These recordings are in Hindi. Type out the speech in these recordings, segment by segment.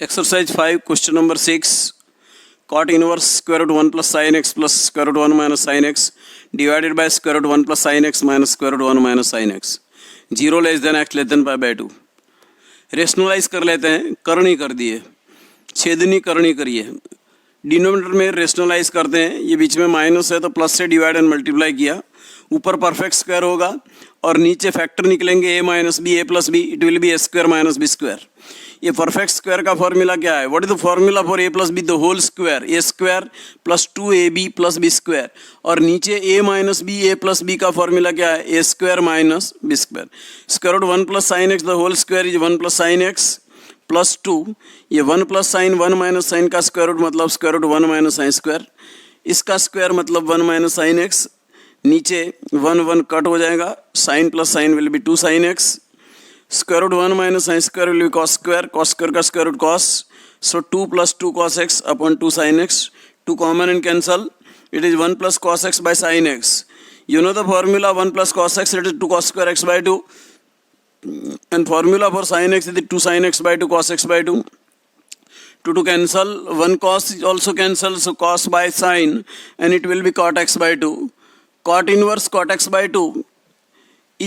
Exercise 5, question number 6. Cot inverse square root 1 plus sin x plus square root 1 minus sin x divided by square root 1 plus sin x minus square root 1 minus sin x. 0 less than x less than pi by 2. Rationalise कर लेते हैं, करनी कर दिए, छेदनी करनी करिए, डिनोमिनेटर में रेशनलाइज करते हैं, ये बीच में माइनस है तो प्लस से डिवाइड एंड मल्टीप्लाई किया, ऊपर परफेक्ट स्क्वायर होगा और नीचे फैक्टर निकलेंगे a minus b a plus b, it will be a square minus b square. ये परफेक्ट स्क्वायर का फॉर्मूला क्या है? What is the formula for a plus b? The whole square, a square plus 2ab plus b square. और नीचे a minus b a plus b का फॉर्मूला क्या है? A square minus b square. Square root 1 plus sine x the whole square is 1 plus sine X plus 2. ये 1 प्लस साइन 1 माइनस साइन का स्क्वायर रूट मतलब square root 1 minus sine square. इसका स्क्वायर मतलब 1 माइनस साइन एक्स. नीचे 1 1 कट हो जाएगा, sine plus sine will be 2 sine X. Square root 1 minus sin square will be cos square का square root cos. So 2 plus 2 cos x upon 2 sin x. 2 common and cancel. It is 1 plus cos x by sin x. You know the formula 1 plus cos x, it is 2 cos square x by 2. And formula for sin x is 2 sin x by 2 cos x by 2. 2 to cancel. 1 cos also cancel. So cos by sin and it will be cot x by 2. Cot inverse cot x by 2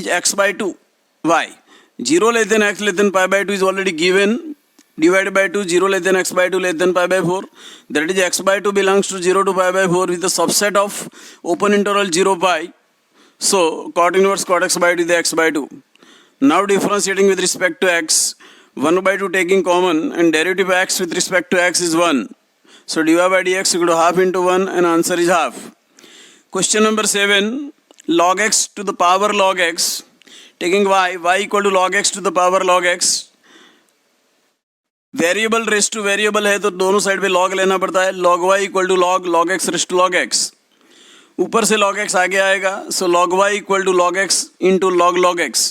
is x by 2. Why? 0 less than x less than pi by 2 is already given. Divided by 2, 0 less than x by 2 less than pi by 4. That is x by 2 belongs to 0 to pi by 4 with the subset of open interval 0 pi. So cot inverse cot x by 2 is the x by 2. Now differentiating with respect to x, 1 by 2 taking common and derivative of x with respect to x is 1. So dy by dx equal to half into 1 and answer is half. Question number 7, log x to the power log x. Taking y equal to log x to the power log x. Variable raise to variable है तो दोनों साइड पे log लेना पड़ता है. log y equal to log x raise to log x. ऊपर से log x आगे आएगा, so log y equal to log x into log x.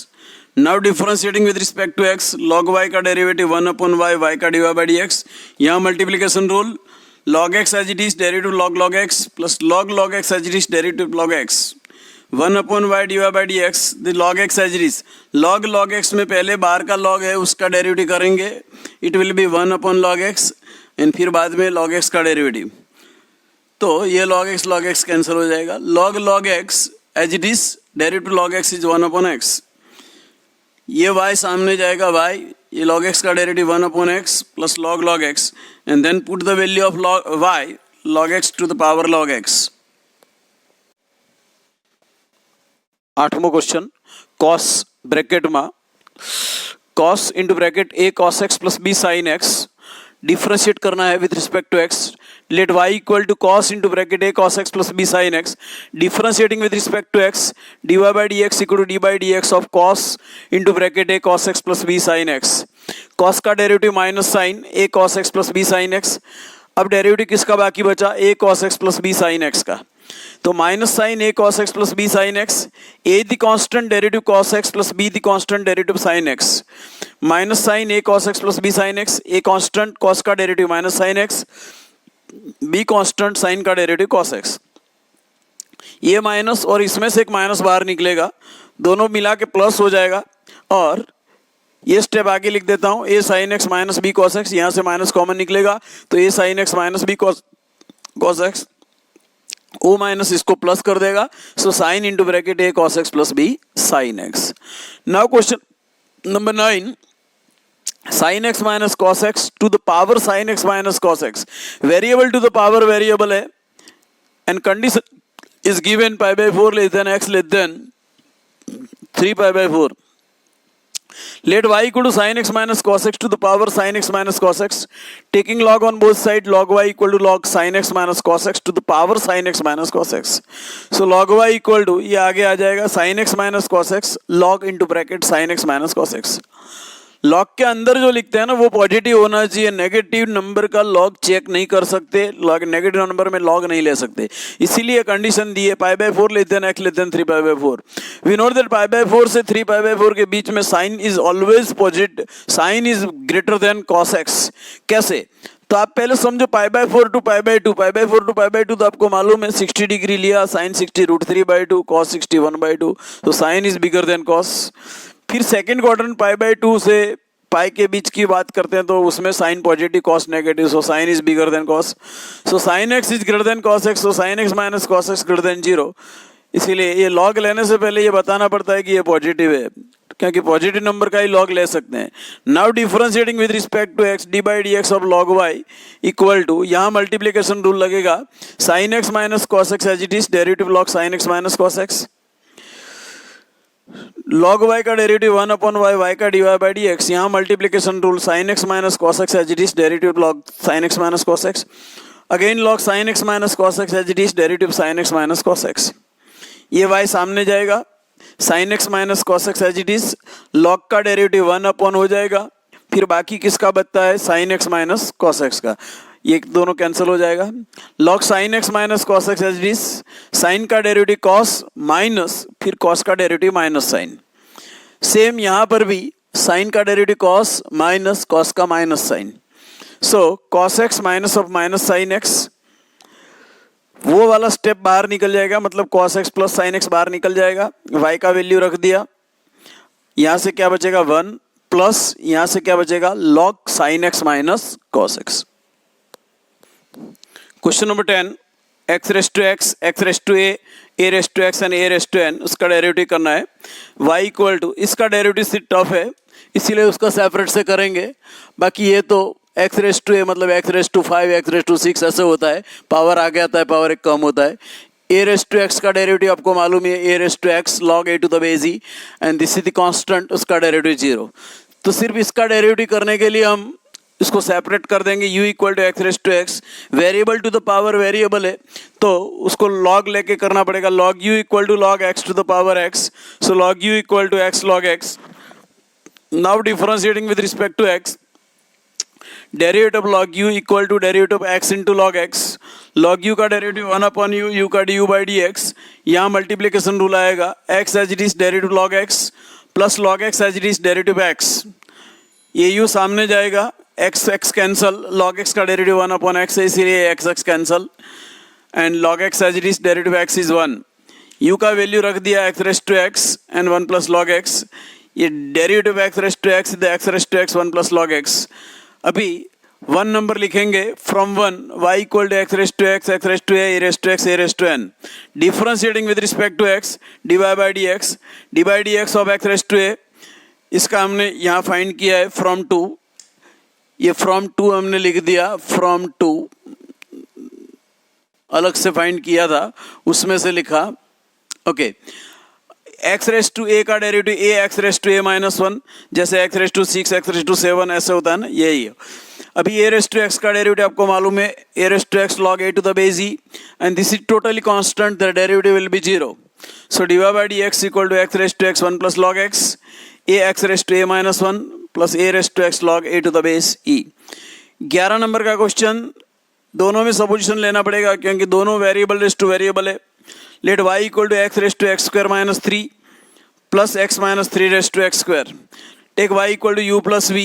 Now differentiating with respect to x, log y का डेरिवेटिव 1 अपॉन y का dy बाई dx. यहाँ multiplication rule, log x as it is derivative log x plus log x as it is derivative log x. 1 upon Y D y by D X, the log x as it is. Log X में पहले बार का लॉग है उसका डेरिवेटिव करेंगे, it will be 1 upon log x and फिर बाद में लॉग एक्स का डेरिवेटिव. तो ये लॉग एक्स कैंसिल हो जाएगा. Log x as it is derivative log x is 1 upon x. ये वाई सामने जाएगा वाई, ये लॉग एक्स का derivative 1 upon x plus log x and then put the value of y log x to the power log x. 8मो क्वेश्चन, cos ब्रैकेट में cos into bracket a cos x plus b sin x differentiate करना है with respect to x. Let y equal to cos into bracket a cos x plus b sin x differentiating with respect to x. dy by dx equal to d by dx of cos into bracket a cos x plus b sin x. cos का derivative minus sine a cos x plus b sin x. अब डेरिवेटिव किसका बाकी बचा? a cos x plus b sin x का. तो minus sine a cos x plus b sin x, a the constant derivative cos x plus b the constant derivative sin x. Minus sine a cos x plus b sin x, a constant cos का derivative minus sin x, b constant sin का डेरिवेटिव cos x. ये माइनस और इसमें से एक माइनस बाहर निकलेगा, दोनों मिला के प्लस हो जाएगा. और ये स्टेप आगे लिख देता हूँ, a sin x minus b cos x, यहाँ से माइनस कॉमन निकलेगा तो a sin x minus b cos x, ओ माइनस इसको प्लस कर देगा. So sine into bracket a cos x plus b sin x. Now question number 9, sin x minus cos x to the power sin x minus cos x. Variable to the power variable है and condition is given pi by 4 less than x less than 3 pi by 4. Let y equal to sin x minus cos x to the power sin x minus cos x. Taking log on both sides, log y equal to log sin x minus cos x to the power sin x minus cos x. So log y equal to, ये आगे आ जाएगा sin x minus cos x log into bracket sin x minus cos x. Log के अंदर जो लिखते हैं ना वो पॉजिटिव होना चाहिए. नेगेटिव नंबर का लॉग चेक नहीं कर सकते, लॉग नेगेटिव नंबर में लॉग नहीं ले सकते, इसीलिए कंडीशन दी है pi by 4 less than x less than 3 pi by 4. We know that pi by 4 से 3 पाई बाई 4 के बीच में sine is always positive, sine is greater than cos x. कैसे? तो आप पहले समझो pi by 4 to pi by 2, pi by 4 to pi by 2 तो आपको मालूम है 60 डिग्री लिया, sine 60 root 3 by 2 cos 60 1 by 2, तो sine is bigger than cos. फिर सेकेंड क्वाड्रेंट पाई बाई 2 से पाई के बीच की बात करते हैं तो उसमें sine positive cos negative, so sine is bigger than cos, so sine x is greater than cos x, so sine x minus cos x greater than 0। इसीलिए ये लॉग लेने से पहले ये बताना पड़ता है कि ये पॉजिटिव है, क्योंकि पॉजिटिव नंबर का ही लॉग ले सकते हैं। Now differentiating with respect to x d by D x of log y equal to, यहाँ मल्टीप्लीकेशन रूल लगेगा, sine x minus cos x as it is derivative log sine x minus cos x, log y का डेरिवेटिव 1 अपॉन वाई, वाई का d y by D x, यहाँ multiplication rule sine x minus cos x as it is derivative log sine x minus cos x, again log sine x minus cos x as it is derivative sine x minus cos x. ये y सामने जाएगा, sine x minus cos x as it is, log का डेरिवेटिव 1 अपॉन हो जाएगा, फिर बाकी किसका बचता है, sine x minus cos x का, ये दोनों कैंसिल हो जाएगा। Log sine x minus cos x as it is, sine का डेरिवेटिव कॉस माइनस फिर कॉस का डेरिवेटिव माइनस साइन, सेम यहाँ पर भी साइन का डेरिवेटिव कॉस माइनस कॉस का minus sine, so cos x minus of minus sine x, वो वाला स्टेप बाहर निकल जाएगा, मतलब cos x plus sine x बाहर निकल जाएगा, y का वैल्यू रख दिया, यहाँ से क्या बचेगा 1 प्लस यहाँ से क्या बचेगा log sine x minus cos x। Question number 10, x raise to x, x raise to a raise to x and a raise to n, उसका डेरिवेटिव करना है। y इक्वल टू, इसका डेरिवेटिव सिर्फ टफ है इसीलिए उसका सेपरेट से करेंगे, बाकी ये तो x रेस टू a मतलब x raise to 5, x raise to 6 ऐसे होता है, पावर आगे आता है, पावर एक कम होता है। a रेस टू x का डेरिवेटिव आपको मालूम है, a raise to x log a to the base e and this is the constant, उसका डेरिवेटिव 0। तो सिर्फ इसका डेरिवेटिव करने के लिए हम इसको सेपरेट कर देंगे, u equal to x raise to x, variable to the power variable है तो उसको log लेके करना पड़ेगा, log u equal to log x to the power x, so log u equal to x log x। Now differentiating with respect to x, derivative log u equal to derivative x into log x, log u का डेरिवेटिव 1 अपॉन u का du बाई डी एक्स, यहाँ मल्टीप्लीकेशन रूल आएगा, x as it is derivative log x plus log x as it is derivative x, ये u सामने जाएगा, x x cancel, log x का डेरिवेटिव 1 अपॉन x है इसीलिए x x cancel and log x as it is derivative x is 1, u का वैल्यू रख दिया x raise to x and 1 plus log x, ये derivative x raise to x x raise to x 1 plus log x। अभी 1 नंबर लिखेंगे from 1, y equal to x raise to x raise to a raise to x a raise to n, differentiating with respect to x dy by D x of x raise to a, इसका हमने यहाँ फाइंड किया है फ्रॉम 2, ये फ्रॉम 2 हमने लिख दिया, फ्रॉम 2 अलग से फाइंड किया था उसमें से लिखा, okay. x raise to a का derivative a x raise to a minus 1, जैसे x raise to 6 x raise to 7 ऐसे होता है ना, यही है। अभी a रेस टू x का डेरिवेटिव आपको मालूम है, a raise to x log a to the base e and this is totally constant, the derivative will be 0, so dy by D x equal to x raise to x 1 plus log x, a x raise to a minus 1 plus a raise to x log a to the base e। 11 number का क्वेश्चन, दोनों में सपोजिशन लेना पड़ेगा क्योंकि दोनों वेरिएबल रेस टू वेरिएबल है। Let y equal to x raise to x square minus 3 plus x minus 3 raise to x square, take y equal to u plus v,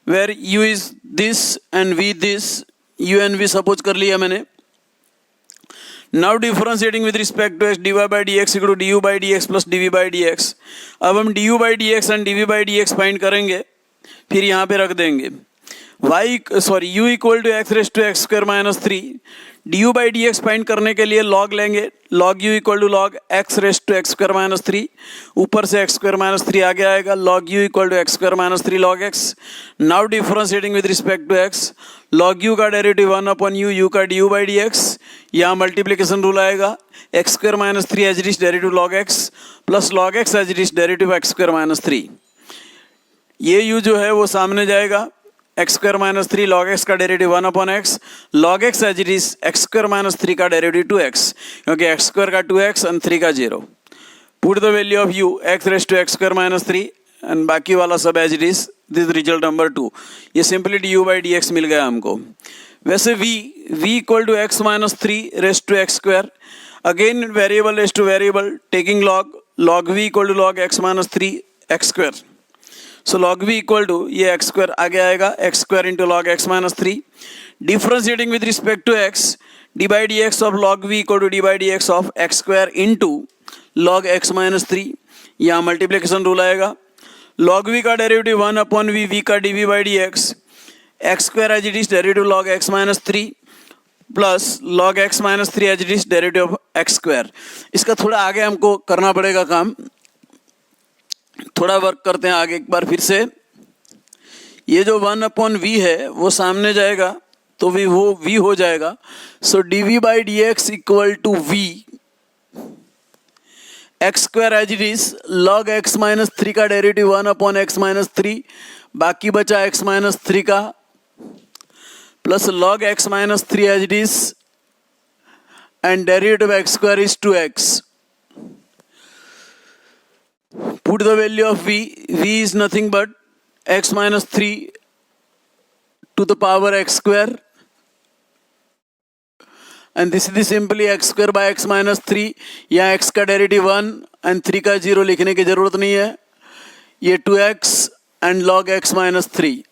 where u is this and v this, u and v suppose कर लिया मैंने। Now differentiating with respect to x dy by D x equal to du by D x plus dv by D x, अब हम du by D x and dv by D x find करेंगे, फिर यहाँ पे रख देंगे u equal to x raise to x square minus 3, du by D x find करने के लिए log लेंगे, log u equal to log x raise to x square minus 3, ऊपर से x स्क्वायर माइनस 3 आगे आएगा, log u equal to x square minus 3 log x। Now differentiating with respect to x, log u का डेरिवेटिव 1 अपॉन u का du बाई डी एक्स, यहाँ मल्टीप्लीकेशन रूल आएगा, x square minus 3 as it is derivative log x plus log x as it is derivative x square minus 3, ये u जो है वो सामने जाएगा, x square minus 3 log x का derivative 1 upon x, log x as it is x square minus 3 का डेरिवेटिव 2x, क्योंकि x स्क्वायर का 2x एंड 3 का 0, put the value of u x raise to x square minus 3 and बाकी वाला सब as it is, this result number 2, ये simply du by D x मिल गया हमको। वैसे v equal to x minus 3 raise to x square, again variable raise to variable, taking log v equal to log x minus 3 x square, so log v equal to ये x स्क्वायर आगे आएगा, x square into log x minus 3, differentiating with respect to x d by D x of log v equal to d by D x of x square into log x minus 3, यहाँ मल्टीप्लीकेशन रूल आएगा, लॉग वी का डेरिवेटिव 1 अपॉन वी, वी का d v by D x, x square as it is derivative log x minus 3 plus log x minus 3 as it is derivative of x square. इसका थोड़ा आगे हमको करना पड़ेगा काम, थोड़ा वर्क करते हैं आगे एक बार फिर से। ये जो 1 अपॉन वी है वो सामने जाएगा तो भी वो v हो जाएगा। So d v by D x equal to v, x square as it is log x minus 3 का डेरिवेटिव 1 अपॉन एक्स माइनस 3, बाकी बचा एक्स माइनस 3 का, plus log x minus 3 as it is and derivative of x square is 2x. Put the value of v, v is nothing but x minus 3 to the power x square, and this is simply x square by x minus 3. यहाँ x का डेरिवेटिव 1 and 3 का 0 लिखने की जरूरत नहीं है, ये 2x and log x minus 3,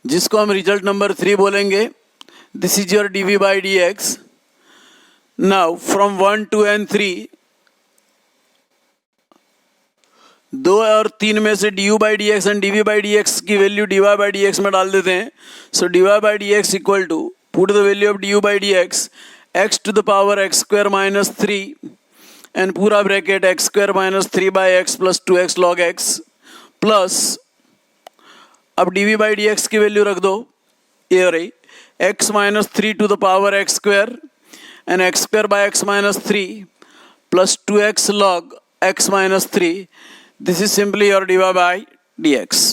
जिसको हम रिजल्ट नंबर 3 बोलेंगे। This is your d v by D x. Now from 1, 2 and 3, 2 और 3 में से d u by D x and d v by D x की value d y by D x में डाल देते हैं। So d y by D x equal to, put the value of d u by D x, x to the power x square minus 3 and पूरा bracket x square minus 3 by x plus 2x log x, plus अब d v by D x की वैल्यू रख दो, ये हो रही x minus 3 to the power x square and x square by x minus 3 plus 2x log x minus 3। This is simply your d y by D x.